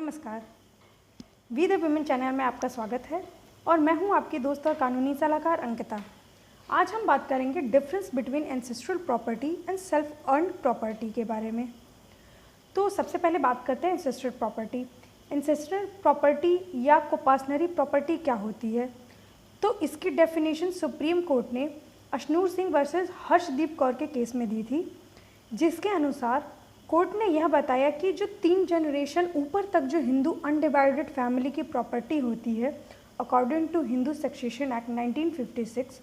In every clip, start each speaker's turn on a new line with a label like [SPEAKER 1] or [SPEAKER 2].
[SPEAKER 1] नमस्कार। We the women channel में आपका स्वागत है और मैं हूं आपकी दोस्त और कानूनी सलाहकार अंकिता। आज हम बात करेंगे difference between ancestral property and self earned property के बारे में। तो सबसे पहले बात करते हैं एंसेस्ट्रल प्रॉपर्टी। एंसेस्ट्रल प्रॉपर्टी या कोपासनरी प्रॉपर्टी क्या होती है? तो इसकी डेफिनेशन सुप्रीम कोर्ट ने अशनूर सिंह वर्सेस हर्षदीप कौर के केस में दी थी, जिसके अनुसार कोर्ट ने यह बताया कि जो 3 जनरेशन ऊपर तक जो हिंदू अनडिवाइडेड फैमिली की प्रॉपर्टी होती है according to Hindu succession act 1956,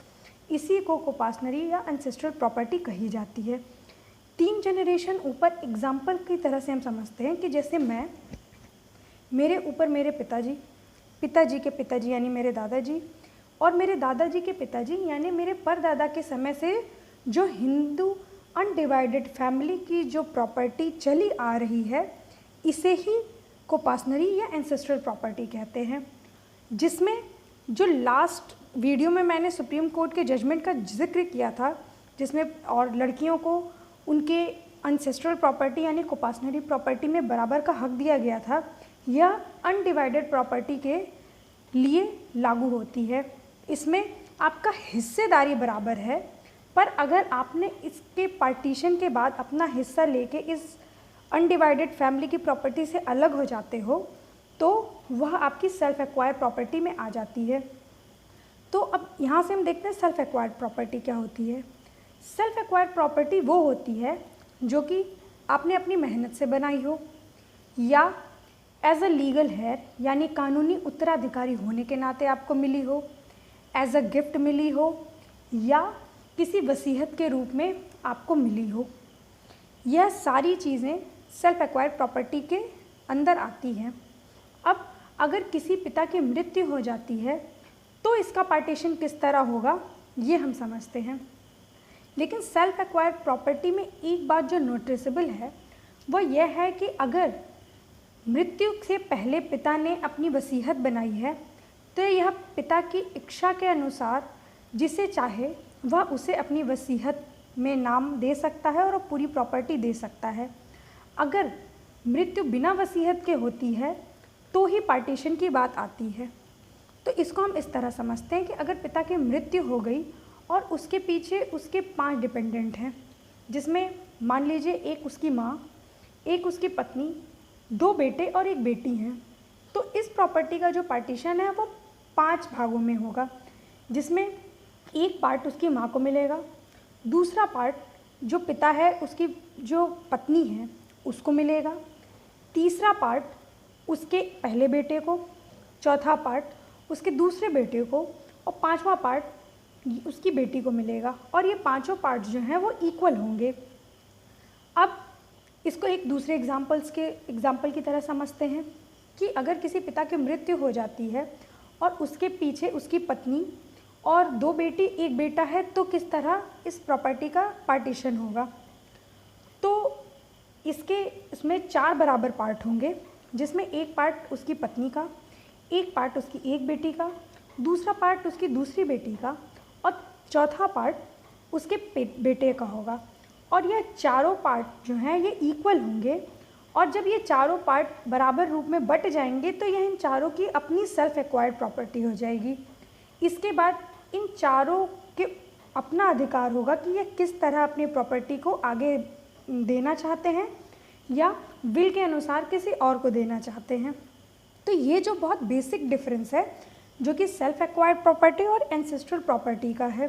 [SPEAKER 1] इसी को कोपासनरी या एंसेस्ट्रल प्रॉपर्टी कही जाती है। 3 जनरेशन ऊपर एग्जाम्पल की तरह से हम समझते हैं कि जैसे मेरे ऊपर मेरे पिताजी के पिताजी यानी मेरे दादाजी, और मेरे दादाजी के पिताजी यानी मेरे परदादा के समय से जो हिंदू अनडिवाइडेड फैमिली की जो प्रॉपर्टी चली आ रही है, इसे ही कोपासनरी या एंसेस्ट्रल प्रॉपर्टी कहते हैं। जिसमें जो लास्ट वीडियो में मैंने सुप्रीम कोर्ट के जजमेंट का जिक्र किया था, जिसमें और लड़कियों को उनके एंसेस्ट्रल प्रॉपर्टी यानी कोपासनरी प्रॉपर्टी में बराबर का हक दिया गया था, यह अनडिवाइडेड प्रॉपर्टी के लिए लागू होती है। इसमें आपका हिस्सेदारी बराबर है, पर अगर आपने इसके पार्टीशन के बाद अपना हिस्सा लेके इस अनडिवाइडेड फैमिली की प्रॉपर्टी से अलग हो जाते हो तो वह आपकी सेल्फ एक्वायर्ड प्रॉपर्टी में आ जाती है। तो अब यहाँ से हम देखते हैं सेल्फ एक्वायर्ड प्रॉपर्टी क्या होती है। सेल्फ एक्वायर्ड प्रॉपर्टी वो होती है जो कि आपने अपनी मेहनत से बनाई हो, या एज अ लीगल हेयर यानी कानूनी उत्तराधिकारी होने के नाते आपको मिली हो, एज अ गिफ्ट मिली हो, या किसी वसीयत के रूप में आपको मिली हो। यह सारी चीज़ें सेल्फ एक्वायर्ड प्रॉपर्टी के अंदर आती हैं। अब अगर किसी पिता की मृत्यु हो जाती है तो इसका पार्टीशन किस तरह होगा ये हम समझते हैं। लेकिन सेल्फ एक्वायर्ड प्रॉपर्टी में एक बात जो नोटिसेबल है वह यह है कि अगर मृत्यु से पहले पिता ने अपनी वसीयत बनाई है तो यह पिता की इच्छा के अनुसार जिसे चाहे वह उसे अपनी वसीयत में नाम दे सकता है और पूरी प्रॉपर्टी दे सकता है। अगर मृत्यु बिना वसीयत के होती है तो ही पार्टीशन की बात आती है। तो इसको हम इस तरह समझते हैं कि अगर पिता की मृत्यु हो गई और उसके पीछे उसके 5 डिपेंडेंट हैं, जिसमें मान लीजिए एक उसकी माँ, एक उसकी पत्नी, 2 बेटे और 1 बेटी हैं, तो इस प्रॉपर्टी का जो पार्टीशन है वो 5 भागों में होगा, जिसमें एक पार्ट उसकी माँ को मिलेगा, दूसरा पार्ट जो पिता है उसकी जो पत्नी है उसको मिलेगा, तीसरा पार्ट उसके पहले बेटे को, चौथा पार्ट उसके दूसरे बेटे को और 5वां पार्ट उसकी बेटी को मिलेगा। और ये 5 पार्ट्स जो हैं वो इक्वल होंगे। अब इसको एक दूसरे एग्जाम्पल की तरह समझते हैं कि अगर किसी पिता की मृत्यु हो जाती है और उसके पीछे उसकी पत्नी और 2 बेटी 1 बेटा है, तो किस तरह इस प्रॉपर्टी का पार्टीशन होगा। तो इसमें 4 बराबर पार्ट होंगे, जिसमें एक पार्ट उसकी पत्नी का, एक पार्ट उसकी 1 बेटी का, दूसरा पार्ट उसकी दूसरी बेटी का और चौथा पार्ट उसके बेटे का होगा। और ये चारों पार्ट जो हैं ये इक्वल होंगे, और जब ये चारों पार्ट बराबर रूप में बट जाएंगे तो यह इन चारों की अपनी सेल्फ एक्वायर्ड प्रॉपर्टी हो जाएगी। इसके बाद इन चारों के अपना अधिकार होगा कि ये किस तरह अपनी प्रॉपर्टी को आगे देना चाहते हैं या विल के अनुसार किसी और को देना चाहते हैं। तो ये जो बहुत बेसिक डिफरेंस है जो कि सेल्फ एक्वायर्ड प्रॉपर्टी और एंसेस्ट्रल प्रॉपर्टी का है,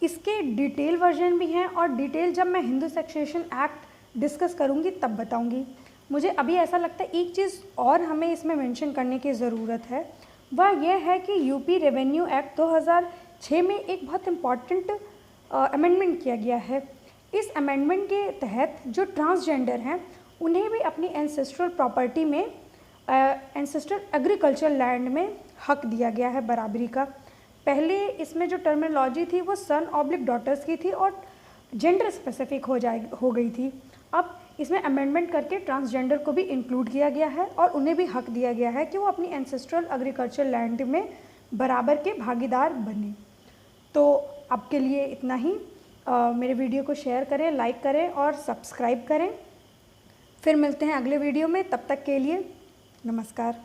[SPEAKER 1] इसके डिटेल वर्जन भी हैं और डिटेल जब मैं हिंदू सक्सेशन एक्ट डिस्कस करूँगी तब बताऊँगी। मुझे अभी ऐसा लगता है एक चीज़ और हमें इसमें मेंशन करने की ज़रूरत है, वह यह है कि यूपी रेवेन्यू एक्ट 2006 में एक बहुत इम्पॉर्टेंट अमेंडमेंट किया गया है। इस अमेंडमेंट के तहत जो ट्रांसजेंडर हैं उन्हें भी अपनी एंसेस्ट्रल प्रॉपर्टी में एंसेस्ट्रल एग्रीकल्चर लैंड में हक दिया गया है बराबरी का। पहले इसमें जो टर्मिनोलॉजी थी वो सन ऑब्लिक डॉटर्स की थी और जेंडर स्पेसिफिक हो गई थी। अब इसमें अमेंडमेंट करके ट्रांसजेंडर को भी इंक्लूड किया गया है और उन्हें भी हक दिया गया है कि वो अपनी एंसेस्ट्रल एग्रीकल्चर लैंड में बराबर के भागीदार बने। तो अब के लिए इतना ही। मेरे वीडियो को शेयर करें, लाइक करें और सब्सक्राइब करें। फिर मिलते हैं अगले वीडियो में, तब तक के लिए नमस्कार।